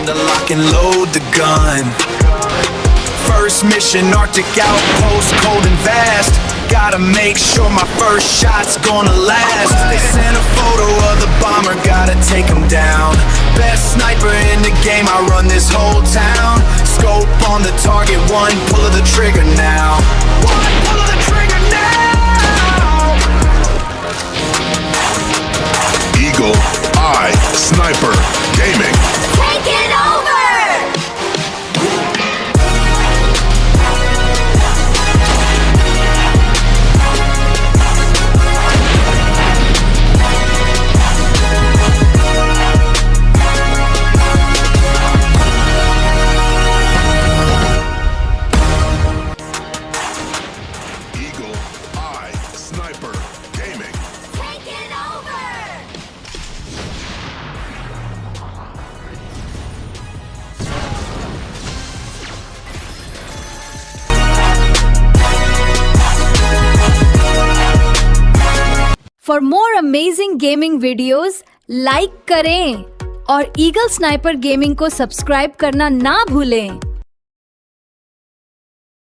Time to lock and load the gun. First mission, Arctic outpost, cold and vast. Gotta make sure my first shot's gonna last. They sent a photo of the bomber, gotta take him down. Best sniper in the game, I run this whole town. Scope on the target, one pull of the trigger now. One pull of the trigger now. Eagle, Eye, Sniper, Gaming. Take it over! Eagle, Eye, Sniper, Gaming. Take it over! For more amazing gaming videos, like करें और eagle sniper gaming को subscribe करना ना भूलें।